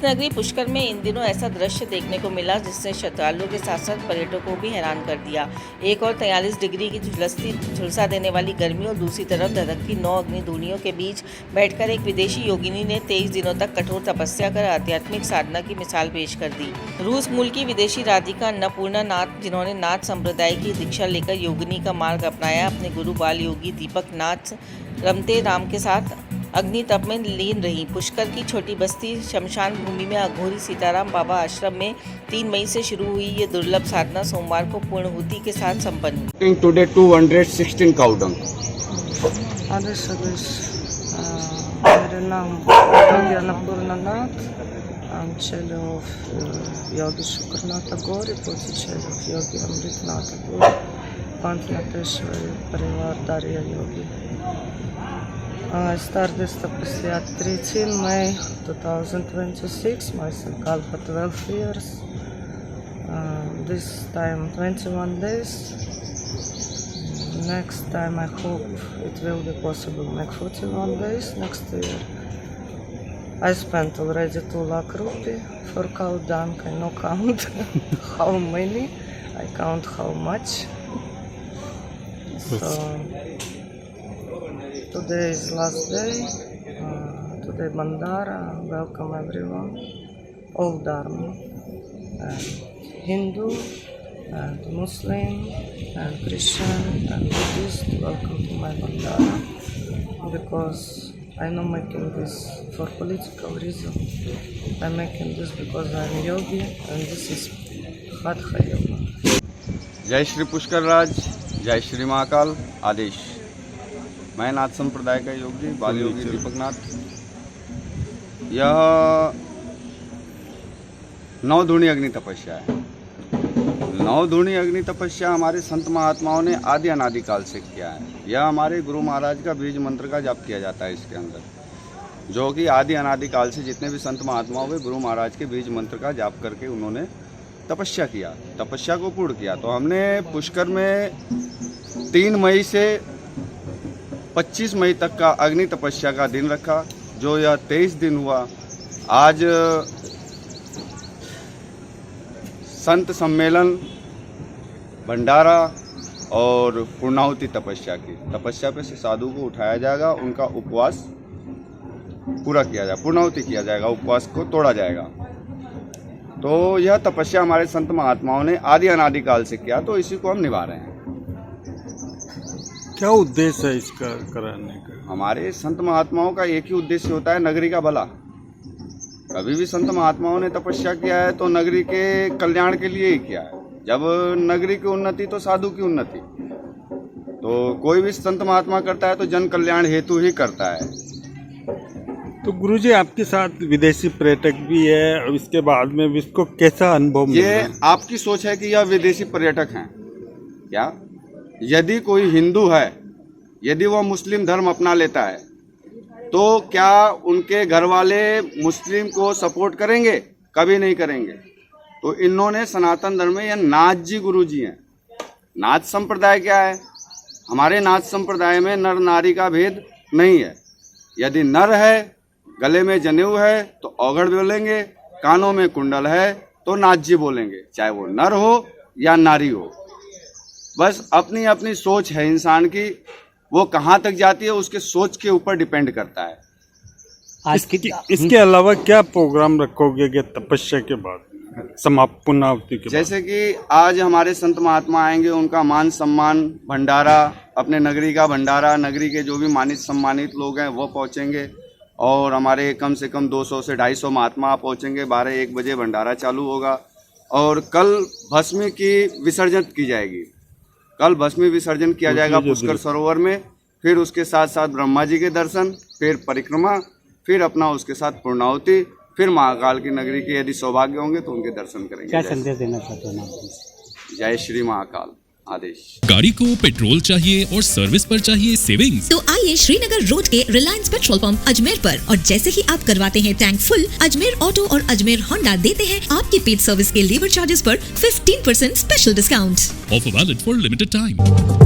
नगरी पुष्कर में इन दिनों ऐसा दृश्य देखने को मिला जिसने श्रद्धालुओं के साथ साथ पर्यटकों को भी हैरान कर दिया। एक और 43 डिग्री की झुलसा देने वाली गर्मी और दूसरी तरफ धधकती 9 अग्निधूनियों के बीच बैठकर एक विदेशी योगिनी ने 23 दिनों तक कठोर तपस्या कर आध्यात्मिक साधना की मिसाल पेश कर दी। रूस मूल की विदेशी राधिका अन्नपूर्णा नाथ, जिन्होंने नाथ संप्रदाय की दीक्षा लेकर योगिनी का मार्ग अपनाया, अपने गुरु बाल योगी दीपक नाथ रमते राम के साथ अग्नि तप में लीन रही। पुष्कर की छोटी बस्ती शमशान भूमि में अघोरी सीताराम बाबा आश्रम में 3 मई से शुरू हुई ये दुर्लभ साधना सोमवार को पूर्णाहुति के साथ संपन्न हुई। Today 216 cow dung. मेरा नाम योगी अन्नपूर्णा नाथ, चेले ऑफ योगी शुक्रनाथ Tagore, после चेले of Yogi Amritnath Tagore, Panchnatheshwari परिवार Darya Yogi. I started tapasya 13 May 2026, myself for 12 years. This time 21 days. Next time I hope it will be possible make 41 days next year. I spent already 2 lakh rupee for cow dung. I no count how many, I count how much. So today is last day. Today Bandara. Welcome everyone. All Dharma, and Hindu, and Muslim, and Christian, and Buddhist. Welcome to my Bandara. Because I'm not making this for political reason. I'm making this because I'm yogi, and this is Hatha Yoga. जय श्री पुष्कर राज, जय श्री महाकाल। आदेश। मैं नाथ संप्रदाय का योगी बाल योगी दीपक नाथ। यह 9 धूनी अग्नि तपस्या है। 9 धूनी अग्नि तपस्या हमारे संत महात्माओं ने आदि अनादि काल से किया है। यह हमारे गुरु महाराज का बीज मंत्र का जाप किया जाता है इसके अंदर, जो कि आदि अनादि काल से जितने भी संत महात्मा हुए गुरु महाराज के बीज मंत्र का जाप करके उन्होंने तपस्या किया, तपस्या को पूर्ण किया। तो हमने पुष्कर में 3 मई से 25 मई तक का अग्नि तपस्या का दिन रखा, जो यह 23 दिन हुआ। आज संत सम्मेलन, भंडारा और पूर्णाहुति तपस्या की तपस्या पे से साधु को उठाया जाएगा, उनका उपवास पूरा किया जाएगा, पूर्णाहुति किया जाएगा, उपवास को तोड़ा जाएगा। तो यह तपस्या हमारे संत महात्माओं ने आदि अनादि काल से किया, तो इसी को हम निभा रहे हैं। क्या उद्देश्य है इसका कराने का? हमारे संत महात्माओं का एक ही उद्देश्य होता है, नगरी का भला। कभी भी संत महात्माओं ने तपस्या किया है तो नगरी के कल्याण के लिए ही किया है। जब नगरी की उन्नति तो साधु की उन्नति। तो कोई भी संत महात्मा करता है तो जन कल्याण हेतु ही करता है। तो गुरुजी, आपके साथ विदेशी पर्यटक भी है, और इसके बाद में भी इसको कैसा अनुभव मिला? ये आपकी सोच है कि यह विदेशी पर्यटक हैं क्या? यदि कोई हिंदू है, यदि वह मुस्लिम धर्म अपना लेता है, तो क्या उनके घर वाले मुस्लिम को सपोर्ट करेंगे? कभी नहीं करेंगे। तो इन्होंने सनातन धर्म में, यह नाथ जी गुरु जी हैं। नाथ संप्रदाय क्या है? हमारे नाथ संप्रदाय में नर नारी का भेद नहीं है। यदि नर है, गले में जनेऊ है तो औघड़ बोलेंगे, कानों में कुंडल है तो नाथ जी बोलेंगे, चाहे वो नर हो या नारी हो। बस अपनी अपनी सोच है इंसान की, वो कहाँ तक जाती है उसके सोच के ऊपर डिपेंड करता है। इसके अलावा क्या प्रोग्राम रखोगे कि तपस्या के बाद समाप्त पूर्णाहुति के? जैसे कि आज हमारे संत महात्मा आएंगे, उनका मान सम्मान, भंडारा, अपने नगरी का भंडारा, नगरी के जो भी मानित सम्मानित लोग हैं वो पहुंचेंगे, और हमारे कम से कम 200 से 250 महात्मा पहुंचेंगे। 12-1 बजे भंडारा चालू होगा, और कल भस्मी की विसर्जन की जाएगी। कल भस्मी विसर्जन किया जाएगा पुष्कर सरोवर में। फिर उसके साथ साथ ब्रह्मा जी के दर्शन, फिर परिक्रमा, फिर अपना उसके साथ पूर्णाहुति, फिर महाकाल की नगरी के यदि सौभाग्य होंगे तो उनके दर्शन करेंगे। क्या संदेश देना चाहते हैं? जय श्री महाकाल। आदेश। गाड़ी को पेट्रोल चाहिए और सर्विस पर चाहिए सेविंग्स, तो आइए श्रीनगर रोड के रिलायंस पेट्रोल पंप अजमेर पर, और जैसे ही आप करवाते हैं टैंक फुल, अजमेर ऑटो और अजमेर होंडा देते हैं आपकी पेड सर्विस के लेबर चार्जेस पर 15% special discount. Offer valid for limited time.